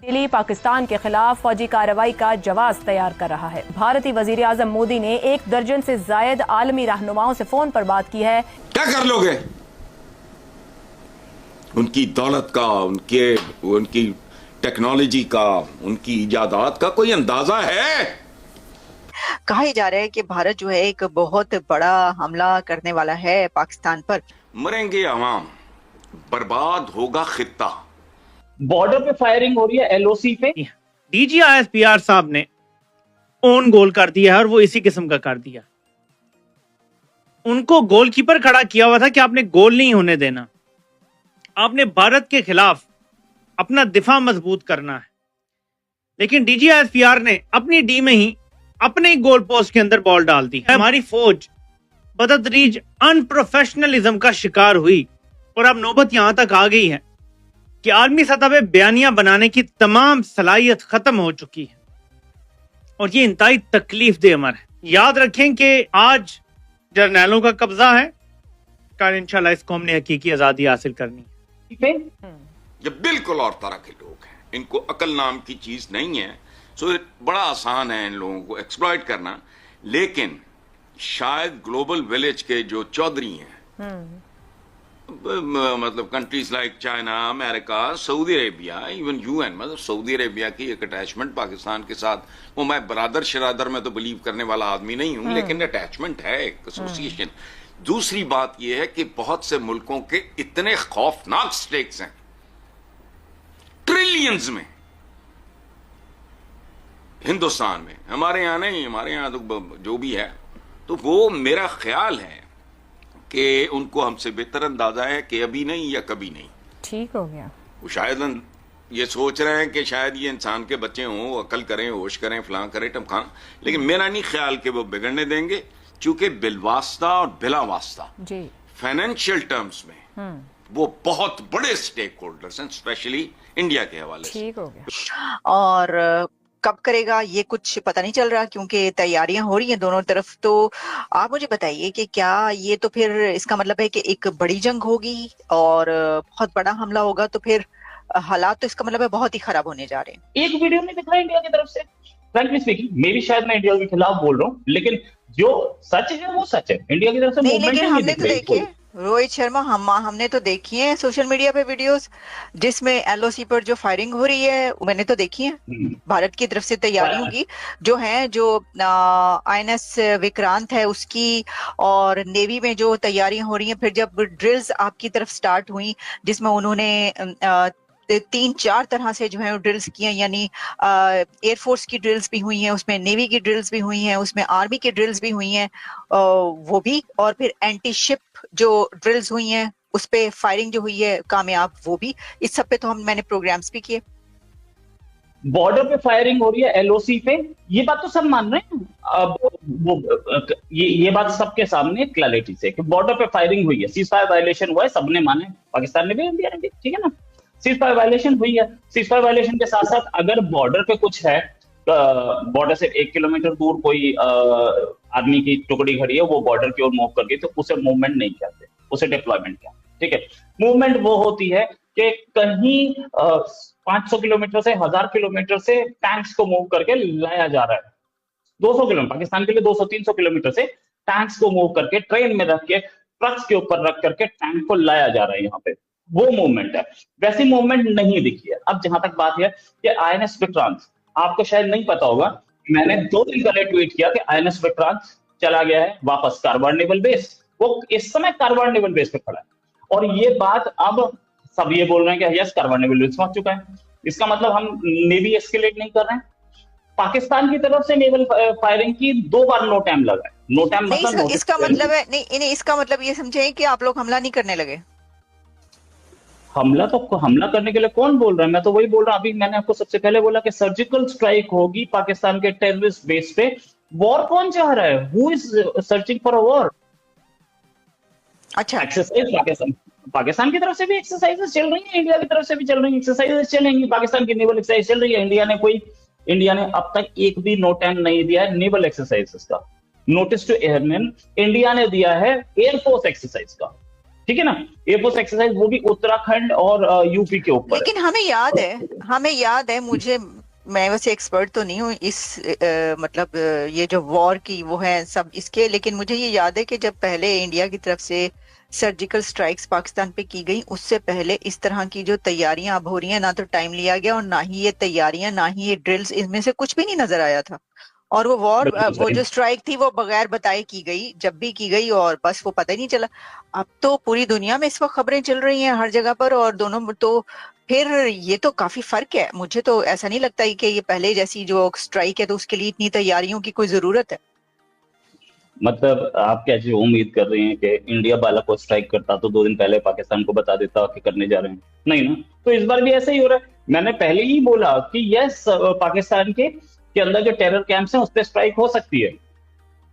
दिल्ली पाकिस्तान के खिलाफ फौजी कार्रवाई का जवाब तैयार कर रहा है। भारतीय वजीर आजम मोदी ने 1 दर्जन से जायद आलमी रहनुमाओं से फोन पर बात की है। क्या कर लोगे? उनकी दौलत का, उनकी टेक्नोलॉजी का, उनकी इजादात का कोई अंदाजा है? कहा जा रहा है कि भारत जो है एक बहुत बड़ा हमला करने वाला है पाकिस्तान पर। मरेंगे अवाम, बर्बाद होगा खित्ता। बॉर्डर पे फायरिंग हो रही है एलओसी पे। DGISPR साहब ने ओन गोल कर दिया है और वो इसी किस्म का कर दिया। उनको गोलकीपर खड़ा किया हुआ था कि आपने गोल नहीं होने देना, आपने भारत के खिलाफ अपना दिफा मजबूत करना है। लेकिन DGISPR ने अपनी डी में ही अपने ही गोल पोस्ट के अंदर बॉल डाल दी। हमारी फौज बतदरीज अनप्रोफेशनलिज्म का शिकार हुई और अब नौबत यहां तक आ गई है कि आलमी सतह पे बयानियां बनाने की तमाम सलाहियत खत्म हो चुकी है और ये इंतहाई तकलीफ दे अमर है। याद रखें कि आज जर्नैलों का कब्जा है, कल इंशाल्लाह इस कौम ने हकीकी आजादी हासिल करनी है। ये बिल्कुल और तरह के लोग हैं, इनको अकल नाम की चीज नहीं है। सो बड़ा आसान है इन लोगों को एक्सप्लॉइट करना। लेकिन शायद ग्लोबल विलेज के जो चौधरी हैं, मतलब countries like China, America, Saudi Arabia, even UN, मतलब सऊदी अरेबिया की एक अटैचमेंट पाकिस्तान के साथ, वो मैं बरादर शरादर में तो बिलीव करने वाला आदमी नहीं हूं, लेकिन अटैचमेंट है, एक एसोसिएशन। दूसरी बात यह है कि बहुत से मुल्कों के इतने खौफनाक स्टेक्स हैं, ट्रिलियंस में। हिंदुस्तान में, हमारे यहां नहीं, हमारे यहां तो जो भी है, तो वो मेरा ख्याल है कि उनको हमसे बेहतर अंदाजा है कि अभी नहीं या कभी नहीं। ठीक हो गया। वो शायद ये सोच रहे हैं कि शायद ये इंसान के बच्चे हों, अकल करें, होश करें, फलां करें, टमखां, लेकिन मेरा नहीं ख्याल कि वो बिगड़ने देंगे, क्योंकि बिलवास्ता और बिला वास्ता फाइनेंशियल टर्म्स में वो बहुत बड़े स्टेक होल्डर्स हैं, स्पेशली इंडिया के हवाले से। ठीक हो गया। और कब करेगा ये कुछ पता नहीं चल रहा, क्योंकि तैयारियां हो रही हैं दोनों तरफ। तो आप मुझे बताइए कि क्या ये तो फिर इसका मतलब है कि एक बड़ी जंग होगी और बहुत बड़ा हमला होगा, तो फिर हालात तो इसका मतलब है बहुत ही खराब होने जा रहे हैं। एक वीडियो नहीं दिख रहा इंडिया की तरफ से, फ्रैंकली स्पीकिंग। मे भी शायद मैं इंडिया के खिलाफ बोल रहा हूँ, लेकिन जो सच है वो सच है। इंडिया की तरफ से नहीं, मूवमेंट लेकिन नहीं हमने दिख तो रही देखिए रोहित शर्मा, हमने तो देखी है सोशल मीडिया पे वीडियोस जिसमें एलओसी पर जो फायरिंग हो रही है, मैंने तो देखी है। भारत की तरफ से तैयारियों की जो है, जो INS विक्रांत है उसकी, और नेवी में जो तैयारियां हो रही हैं। फिर जब ड्रिल्स आपकी तरफ स्टार्ट हुई, जिसमें उन्होंने 3-4 तरह से जो है ड्रिल्स किए, यानी एयरफोर्स की ड्रिल्स भी हुई हैं, उसमें नेवी की ड्रिल्स भी हुई हैं, उसमें आर्मी की ड्रिल्स भी हुई हैं, वो भी, और फिर एंटी शिप जो ड्रिल्स हुई हैं उस पे फायरिंग जो हुई है कामयाब, वो भी। इस सब पे तो मैंने प्रोग्राम्स भी किए। बॉर्डर पे फायरिंग हो रही है एलओसी पे, ये बात तो सब मान रहे हैं। अब ये बात सबके सामने क्लैरिटी से कि बॉर्डर पे फायरिंग हुई है, सीजफायर वायलेशन हुआ है, सबने माने, पाकिस्तान ने भी, इंडिया ने भी, ठीक है ना। सीजफायर वायलेशन हुई है। सीजफायर वायलेशन के साथ साथ अगर बॉर्डर पे कुछ है, बॉर्डर से 1 किलोमीटर दूर कोई आर्मी की टुकड़ी खड़ी है, वो बॉर्डर की ओर मूव कर गई, तो उसे मूवमेंट नहीं कहते, उसे डिप्लॉयमेंट कहते, ठीक है। मूवमेंट वो होती है कि कहीं 500 किलोमीटर से 1000 किलोमीटर से टैंक्स को मूव करके लाया जा रहा है। 200 किलोमीटर, पाकिस्तान के लिए 200-300 किलोमीटर से टैंक्स को मूव करके ट्रेन में रख के, ट्रक्स के ऊपर रख करके टैंक को लाया जा रहा है यहाँ पे, वो मूवमेंट है। वैसी मूवमेंट नहीं दिखी है। अब जहां तक बात है कि INS विक्रांत, आपको शायद नहीं पता होगा, मैंने 2 दिन पहले ट्वीट किया कि INS विक्रांत चला गया है वापस कारवार नेवल बेस। वो इस समय कारवार नेवल बेस पे खड़ा है, और ये बात अब सब ये बोल रहे हैं कि यस, कारवार नेवल बेस पहुंच चुका है। इसका मतलब हम नेवी एस्केलेट नहीं कर रहे हैं। पाकिस्तान की तरफ से नेवल फायरिंग की 2 बार नो टाइम लगा है। नो टाइम मतलब इसका मतलब है नहीं, इसका मतलब ये समझे कि आप लोग हमला नहीं करने लगे। हमला करने के लिए कौन बोल रहा है? मैं तो वही बोल रहा हूं, अभी मैंने आपको सबसे पहले बोला कि सर्जिकल स्ट्राइक होगी पाकिस्तान के टेररिस्ट बेस पे। वॉर कौन चाह रहा है? Who is searching for a war? अच्छा, एक्सरसाइज पाकिस्तान की तरफ से भी एक्सरसाइजेस चल रही हैं, इंडिया की तरफ से भी चल रही हैं, एक्सरसाइजेस चलेंगी। पाकिस्तान की नेवल एक्सरसाइज चल रही है। इंडिया ने अब तक एक भी नो टाइम नहीं दिया है नेवल एक्सरसाइजेस का। नोटिस टू एयरमैन इंडिया ने दिया है एयरफोर्स एक्सरसाइज का, ठीक है ना। एयरफोर्स एक्सरसाइज वो भी उत्तराखंड और यूपी के ऊपर। लेकिन हमें याद है मुझे, मैं वैसे एक्सपर्ट तो नहीं हूँ इस मतलब ये जो वॉर की वो है सब इसके, लेकिन मुझे ये याद है कि जब पहले इंडिया की तरफ से सर्जिकल स्ट्राइक्स पाकिस्तान पे की गई, उससे पहले इस तरह की जो तैयारियां अब हो रही हैं, ना तो टाइम लिया गया और ना ही ये तैयारियां, ना ही ये ड्रिल्स, इनमें से कुछ भी नहीं नजर आया था। और वो वॉर, वो जो स्ट्राइक थी वो बगैर बताए की गई, जब भी की गई, और बस वो पता ही नहीं चला। अब तो पूरी दुनिया में इस वक्त खबरें चल रही हैं हर जगह पर, और दोनों तो फिर ये तो काफी फर्क है। मुझे तो ऐसा नहीं लगता कि ये पहले जैसी जो स्ट्राइक है तो उसके लिए इतनी तैयारियों की कोई जरूरत है। मतलब आप क्या जो उम्मीद कर रहे हैं कि इंडिया बाला को स्ट्राइक करता तो 2 दिन पहले पाकिस्तान को बता देता कि करने जा रहे हैं? नहीं ना। तो इस बार भी ऐसा ही हो रहा है। मैंने पहले ही बोला कि यस, पाकिस्तान के अंदर जो टेरर कैंप्स हैं उस पर स्ट्राइक हो सकती है,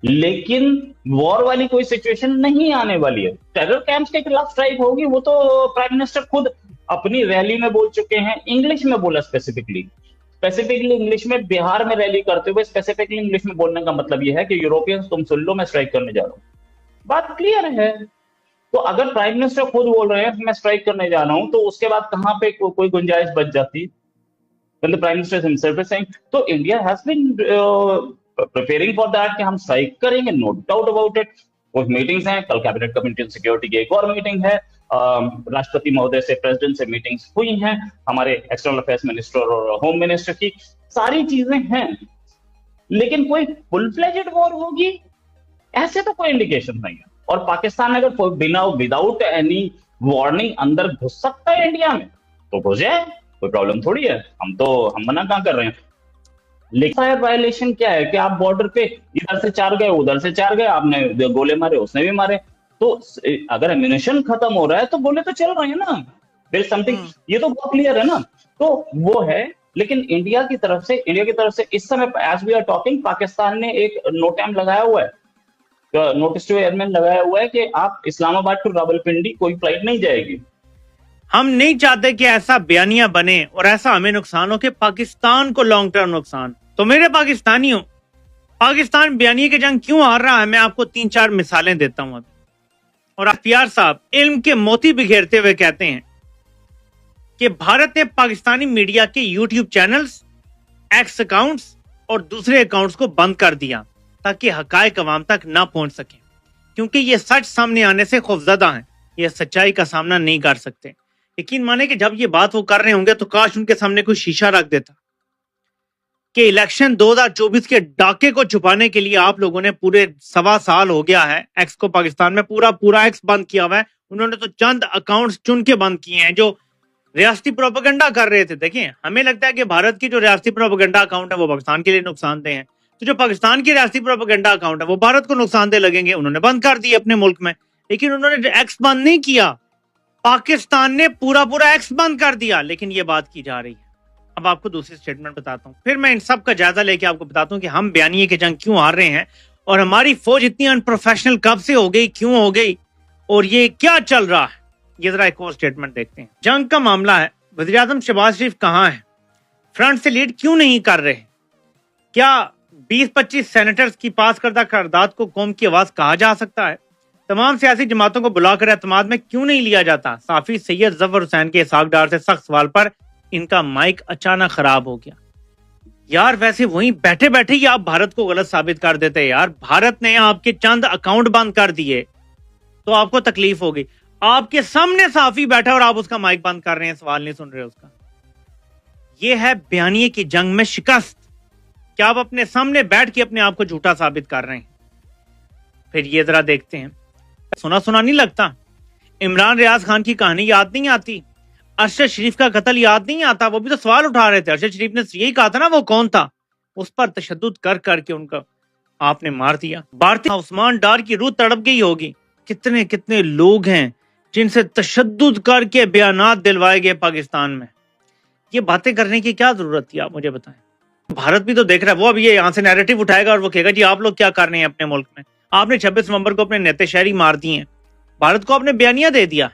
लेकिन वॉर वाली कोई सिचुएशन नहीं आने वाली है। टेरर कैंप्स के खिलाफ स्ट्राइक होगी, वो तो प्राइम मिनिस्टर खुद अपनी रैली में बोल चुके हैं। इंग्लिश में बोला, स्पेसिफिकली इंग्लिश में, बिहार में रैली करते हुए स्पेसिफिकली इंग्लिश में बोलने का मतलब यह है कि यूरोपियंस तुम सुन लो, मैं स्ट्राइक करने जा रहा हूं। बात क्लियर है। तो अगर प्राइम मिनिस्टर खुद बोल रहे हैं कि मैं स्ट्राइक करने जा रहा हूं, तो उसके बाद कहां पे कोई गुंजाइश बच जाती? When the Prime Minister himself is saying, तो India has been preparing for that कि हम स्ट्राइक करेंगे, नो डाउट अबाउट इट। कुछ मीटिंग्स हैं, कल कैबिनेट कमेटी ऑन सिक्योरिटी की एक और मीटिंग है, राष्ट्रपति महोदय से, प्रेसिडेंट से मीटिंग्स हुई हैं, हमारे एक्सटर्नल अफेयर्स मिनिस्टर और होम मिनिस्टर की, सारी चीजें हैं। लेकिन कोई फुल फ्लेजेड वॉर होगी ऐसे तो कोई इंडिकेशन नहीं है। और पाकिस्तान अगर बिना विदाउट एनी वार्निंग अंदर घुस सकता है इंडिया में तो घुस जाए, कोई प्रॉब्लम थोड़ी है। हम मना कहां कर रहे हैं। लेकिन फायर वायलेशन क्या है कि आप बॉर्डर पे इधर से 4 गए, उधर से 4 गए, आपने गोले मारे, उसने भी मारे, तो अगर एम्यूनिशन खत्म हो रहा है तो गोले तो चल रहे हैं ना, देयर इज समथिंग, ये तो बहुत क्लियर है ना। तो वो है। लेकिन इंडिया की तरफ से इस समय as we are talking, Pakistan ने एक नो टाइम लगाया हुआ है, नोटिस टू एयरमैन लगाया हुआ है कि आप इस्लामाबाद टू रावलपिंडी कोई फ्लाइट नहीं जाएगी। हम नहीं चाहते कि ऐसा बयानिया बने और ऐसा हमें नुकसान हो कि पाकिस्तान को लॉन्ग टर्म नुकसान। तो मेरे पाकिस्तानियों, पाकिस्तान बयानिया की जंग क्यों हार रहा है, मैं आपको 3-4 मिसालें देता हूं अभी। और एफपीआर साहब इल्म के मोती बिखेरते हुए कहते हैं कि भारत ने पाकिस्तानी मीडिया के यूट्यूब चैनल्स, एक्स अकाउंट्स और दूसरे अकाउंट्स को बंद कर दिया ताकि हकायक अवाम तक ना पहुंच सके, क्योंकि ये सच सामने आने से खौफजदा हैं, ये सच्चाई का सामना नहीं कर सकते। यकीन माने कि जब ये बात वो कर रहे होंगे तो काश उनके सामने कोई शीशा रख देता कि इलेक्शन 2024 के डाके को छुपाने के लिए आप लोगों ने पूरे 1.25 साल हो गया है एक्स को पाकिस्तान में पूरा एक्स बंद किया हुआ है। उन्होंने तो चंद अकाउंट्स चुन के बंद किए हैं जो रियासती प्रोपेगेंडा कर रहे थे। देखिए, हमें लगता है कि भारत की जो रियासती प्रोपेगेंडा अकाउंट है वो पाकिस्तान के लिए नुकसानदेह है, तो जो पाकिस्तान की रियासती प्रोपेगेंडा अकाउंट है वो भारत को नुकसानदेह लगेंगे। उन्होंने बंद कर दिए अपने मुल्क में, लेकिन उन्होंने एक्स बंद नहीं किया, पाकिस्तान ने पूरा एक्स बंद कर दिया। लेकिन ये बात की जा रही है। अब आपको दूसरी स्टेटमेंट बताता हूं, फिर मैं इन सब का जायजा लेके आपको बताता हूं कि हम बयानिए की जंग क्यों हार रहे हैं और हमारी फौज इतनी अनप्रोफेशनल कब से हो गई, क्यों हो गई और ये क्या चल रहा है। ये जरा एक और स्टेटमेंट देखते हैं। जंग का मामला है, वज़ीर आज़म शहबाज शरीफ कहां है, फ्रंट से लीड क्यों नहीं कर रहे, क्या 20-25 सेनेटर्स की पास करदा करारदाद को कौम की आवाज कहा जा सकता है, तमाम सियासी जमातों को बुलाकर एतमाद में क्यों नहीं लिया जाता। साफी सैयद जफर हुसैन के इसहाक डार से सख्त सवाल पर इनका माइक अचानक खराब हो गया। यार वैसे वहीं बैठे बैठे ही आप भारत को गलत साबित कर देते हैं। यार भारत ने आपके चंद अकाउंट बंद कर दिए तो आपको तकलीफ होगी, आपके सामने साफी बैठा और आप उसका माइक बंद कर रहे हैं, सवाल नहीं सुन रहे उसका। यह है बयानिए की जंग में शिकस्त, क्या आप अपने सामने बैठ के अपने आप को झूठा साबित कर रहे हैं। फिर ये जरा देखते हैं, सुना नहीं लगता, इमरान रियाज खान की कहानी याद नहीं आती, अरशद शरीफ का कत्ल याद नहीं आता, वो भी तो सवाल उठा रहे थे। अरशद शरीफ ने यही कहा था ना वो कौन था, उस पर तशद्दुद कर करके उनका आपने मार दिया। भारतीय उस्मान डार की रूह तड़प गई होगी। कितने कितने लोग हैं जिनसे तशद्दुद करके बयानात दिलवाए गए पाकिस्तान में। ये बातें करने की क्या जरूरत थी, आप मुझे बताएं। भारत भी तो देख रहा है, वो अब ये यहाँ से नैरेटिव उठाएगा और वो कहेगा जी आप लोग क्या कर रहे हैं अपने मुल्क में, आपने 26 नवंबर को अपने नेता शहरी मार दिए हैं, भारत को आपने बयानिया दे दिया।